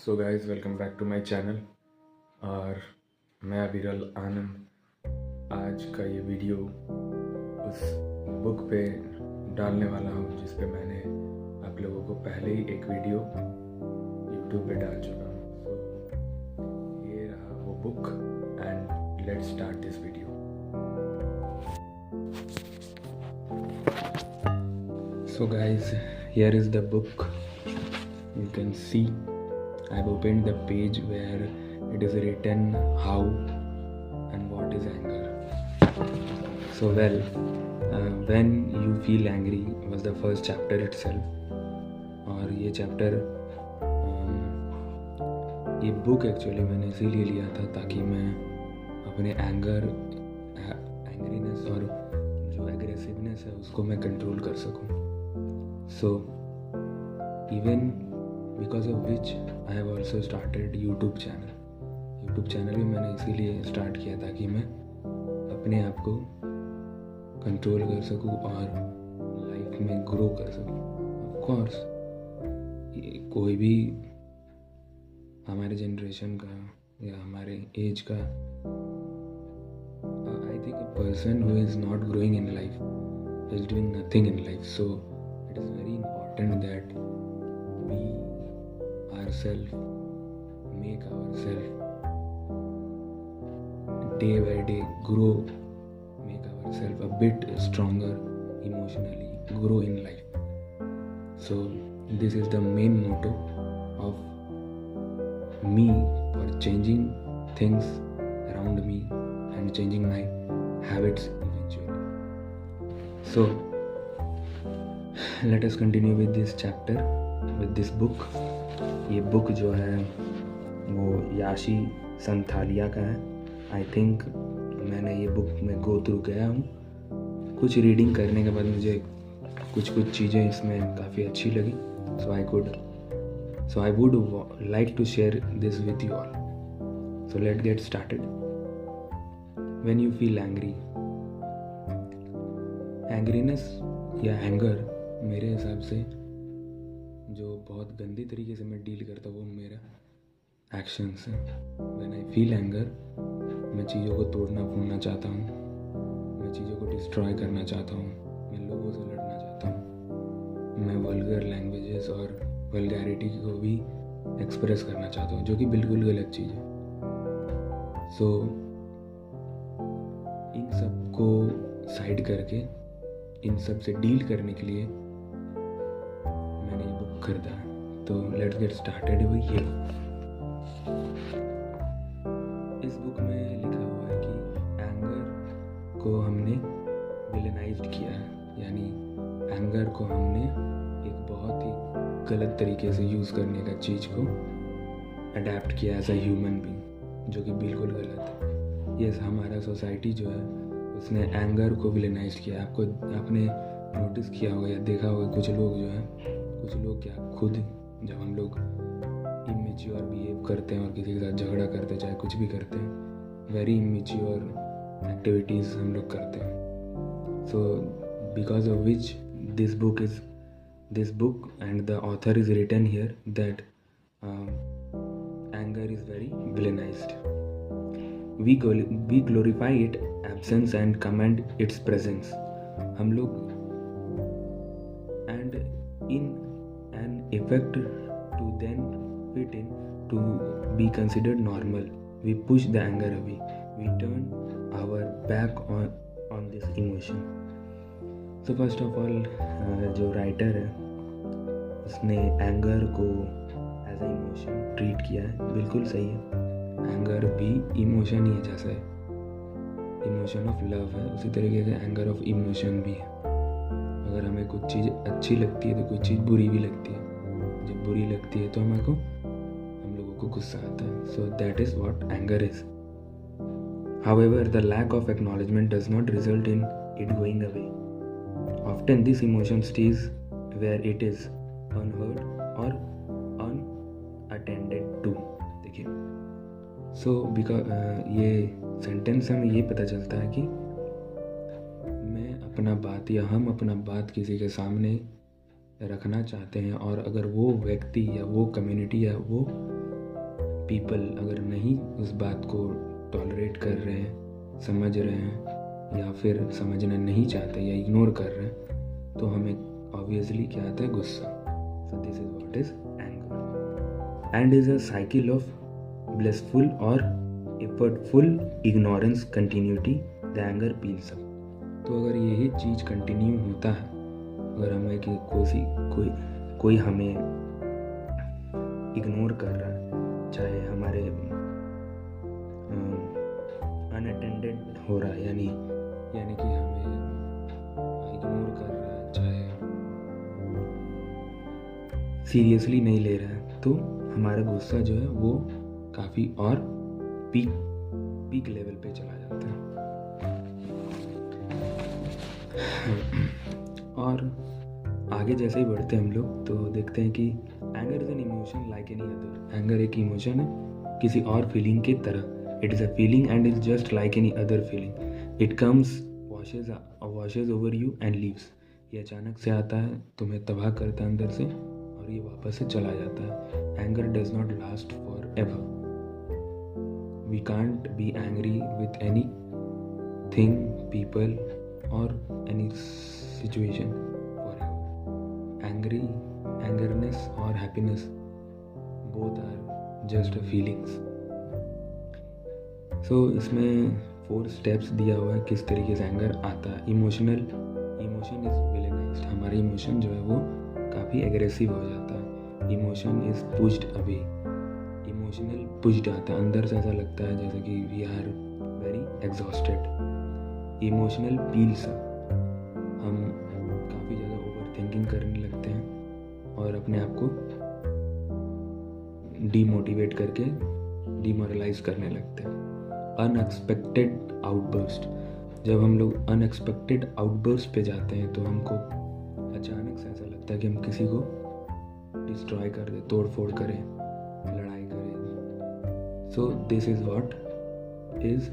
So guys, welcome back to my channel. और मैं अविरल आनंद आज का ये वीडियो उस बुक पे डालने वाला हूँ जिस पे मैंने आप लोगों को पहले ही एक वीडियो यूट्यूब पे डाल चुका हूँ। सो ये रहा वो book and let's start this video. So guys, here is the book. You can see I've opened the page where it is written how and what is anger. So when you feel angry was the first chapter itself. और ये chapter ये book actually मैंने इसीलिए लिया था ताकि मैं अपने एंग्रीनेस और जो एग्रेसिवनेस है उसको मैं कंट्रोल कर सकूं। So even because of which I have also started YouTube channel. YouTube channel भी मैंने इसीलिए स्टार्ट किया ताकि मैं अपने आप को कंट्रोल कर सकूं और लाइफ में ग्रो कर सकूं। ऑफ कोर्स कोई भी हमारे जनरेशन का या हमारे एज का I think a person who is not growing in life is doing nothing in life. So it is very important that we ourselves make ourselves day by day grow, make ourselves a bit stronger emotionally, grow in life. So this is the main motto of me for changing things around me and changing my habits eventually. So let us continue with this chapter, with this book. ये book जो है वो याशी संथालिया का है। I think मैंने ये book में गो थ्रू किया हूँ। कुछ रीडिंग करने के बाद मुझे कुछ चीज़ें इसमें काफ़ी अच्छी लगी। So I would like to share this with you all. So let get started. When you feel angry, angriness या एंगर मेरे हिसाब से जो बहुत गंदी तरीके से मैं डील करता हूँ वो मेरा एक्शंस है। व्हेन आई फील एंगर मैं चीज़ों को तोड़ना फोड़ना चाहता हूँ, मैं चीज़ों को डिस्ट्रॉय करना चाहता हूँ, मैं लोगों से लड़ना चाहता हूँ, मैं वल्गर लैंग्वेजेस और वल्गैरिटी को भी एक्सप्रेस करना चाहता हूँ जो कि बिल्कुल गलत चीज़ है। सो इन सब को साइड करके इन सब से डील करने के लिए मैंने ये बुक खरीदा है। तो लेट्स गेट स्टार्टेड हुई ये। इस बुक में लिखा हुआ है कि एंगर को हमने विलेनाइज्ड किया है, यानी एंगर को हमने एक बहुत ही गलत तरीके से यूज़ करने का चीज़ को अडेप्ट किया एज अ ह्यूमन बीइंग, जो कि बिल्कुल गलत है। यस, हमारा सोसाइटी जो है उसने एंगर को विलेनाइज किया। आपने नोटिस किया होगा या देखा होगा कुछ लोग क्या खुद जब हम लोग इमेच्योर बिहेव करते हैं और किसी के साथ झगड़ा करते हैं, चाहे कुछ भी करते हैं, वेरी इमेच्योर एक्टिविटीज़ हम लोग करते हैं। So because of which this book and the author is written here that anger is very villainized. we glorify its absence and commend its presence. हम लोग and in an effect to then fit in to be considered normal, we push the anger away. We turn our back on this emotion. So first of all, जो writer है उसने anger को as a emotion treat किया है। बिल्कुल सही है, anger भी इमोशन ही है। जैसे इमोशन ऑफ लव है उसी तरीके से एंगर ऑफ इमोशन भी है। अगर हमें कुछ चीज़ अच्छी लगती है तो कुछ चीज़ बुरी भी लगती है। जब बुरी लगती है तो हम लोगों को गुस्सा आता है। So that is what anger is. However the lack of acknowledgement does not result in it going away. Often this emotion stage where it is unheard और अनअटेंडेड टू। देखिए, सो बिकॉज ये सेंटेंस से हमें ये पता चलता है कि मैं अपना बात या हम अपना बात किसी के सामने रखना चाहते हैं और अगर वो व्यक्ति या वो कम्युनिटी या वो पीपल अगर नहीं उस बात को टॉलरेट कर रहे हैं, समझ रहे हैं या फिर समझना नहीं चाहते या इग्नोर कर रहे हैं, तो हमें ऑब्वियसली क्या आता है, गुस्सा. So this is what is anger and is a cycle of blissful or effortful ignorance continuity the anger peels up. तो अगर यही चीज़ कंटिन्यू होता है, अगर हमें कि कोई हमें इग्नोर कर रहा है, चाहे हमारे अनअटेंडेड हो रहा है, यानी कि हमें इग्नोर कर रहा है, चाहे सीरियसली नहीं ले रहा है, तो हमारा गुस्सा जो है वो काफ़ी और पीक लेवल पे चला जाता है. और आगे जैसे ही बढ़ते हैं हम लोग तो देखते हैं कि anger is an emotion like any other. Anger एक इमोशन है किसी और फीलिंग की तरह. It is a feeling and is just like any other feeling. It comes, washes over you and leaves. ये अचानक से आता है, तुम्हें तबाह करता है अंदर से और ये वापस से चला जाता है. Anger does not last forever. We can't be angry with anything, people और any situation forever. Angerness और happiness both are just feelings. So इसमें 4 steps दिया हुआ है किस तरीके से एंगर आता है. Emotion is villainized. हमारा इमोशन जो है वो काफ़ी एग्रेसिव हो जाता है. Emotion is pushed away. Emotional pushed आता है, अंदर से ऐसा लगता है जैसे कि we are very exhausted. Emotional peels up. हम काफ़ी ज़्यादा ओवर थिंकिंग करने लगते हैं और अपने आप को डीमोटिवेट करके डीमोरलाइज करने लगते हैं. Unexpected outburst. जब हम लोग अनएक्सपेक्टेड आउटबर्स्ट पे जाते हैं तो हमको अचानक से ऐसा लगता है कि हम किसी को डिस्ट्रॉय कर दें, तोड़ फोड़ करें, लड़ाई करें. सो this is what is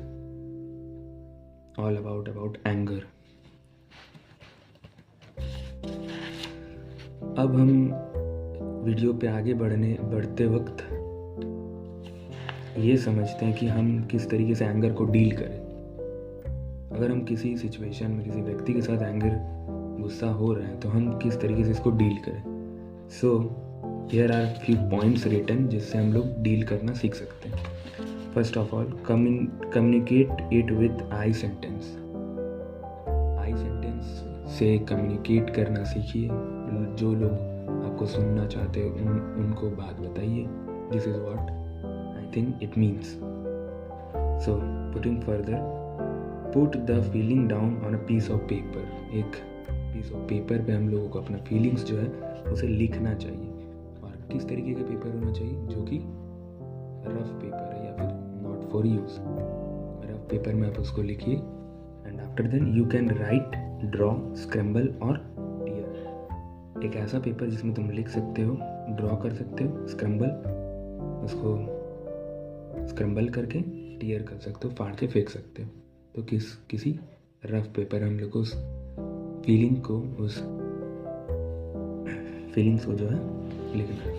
all about anger. अब हम वीडियो पे आगे बढ़ते वक्त ये समझते हैं कि हम किस तरीके से एंगर को डील करें. अगर हम किसी सिचुएशन में किसी व्यक्ति के साथ गुस्सा हो रहे हैं तो हम किस तरीके से इसको डील करें. So here are few points written जिससे हम लोग डील करना सीख सकते हैं. First of all, communicate it with I sentence. I sentence से कम्युनिकेट करना सीखिए. जो लोग आपको सुनना चाहते हो उनको बात बताइए. This is what I think it means. So putting further, put the feeling down on a piece of paper. एक पीस ऑफ पेपर पे हम लोगों को अपना फीलिंग्स जो है उसे लिखना चाहिए. और किस तरीके का पेपर होना चाहिए, जो कि रफ पेपर है या फिर not for use. Rough paper में आप उसको लिखिए. And after then you can write, draw, scramble और टीयर. एक ऐसा पेपर जिसमें तुम लिख सकते हो, ड्रॉ कर सकते हो, उसको स्क्रैम्बल करके टीयर कर सकते हो, फाड़ के फेंक सकते हो. तो किसी रफ पेपर हम लोग उस फीलिंग्स को जो है लिखना है.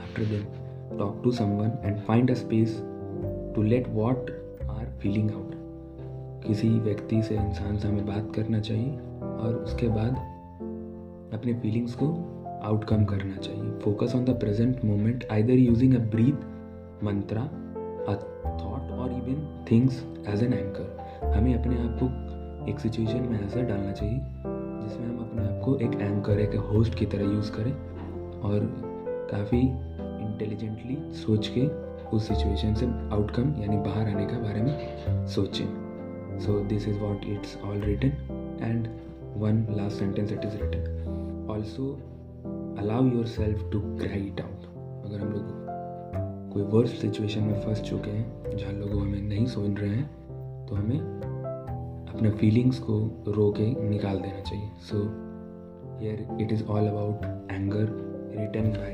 After then talk to someone and find a space to let what are feeling out. किसी व्यक्ति से, इंसान से हमें बात करना चाहिए और उसके बाद अपने फीलिंग्स को आउटकम करना चाहिए. Focus on the present moment, either using a breath, mantra, a thought or even things as an anchor. हमें अपने आप को एक सिचुएशन में ऐसा डालना चाहिए जिसमें हम अपने आप को एक एंकर, एक होस्ट की तरह यूज़ करें और काफ़ी इंटेलिजेंटली सोच के उस सिचुएशन से आउटकम यानी बाहर आने का बारे में सोचें. So this is what it's all written. And one last sentence it is written, also allow yourself to cry it out. अगर हम लोग कोई वर्स्ट सिचुएशन में फंस चुके हैं जहाँ लोग हमें नहीं सुन रहे हैं तो हमें अपने फीलिंग्स को रो के निकाल देना चाहिए. So here it is all about anger, written by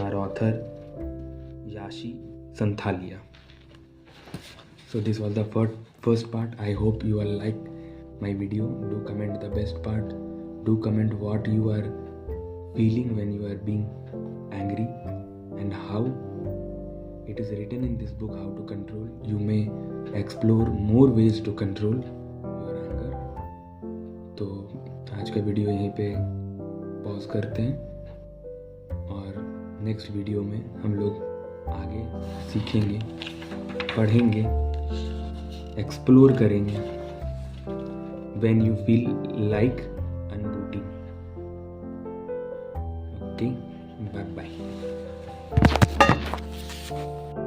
our author Yashi Santhalia. So this was the first part. I hope you all like my video. Do comment the best part. Do comment what you are feeling when you are being angry and how it is written in this book how to control. You may explore more ways to control your anger. तो आज का video यहीं पे pause करते हैं और next video में हम लोग आगे सीखेंगे, पढ़ेंगे, एक्सप्लोर करेंगे when you feel like unbooting. Okay, bye bye.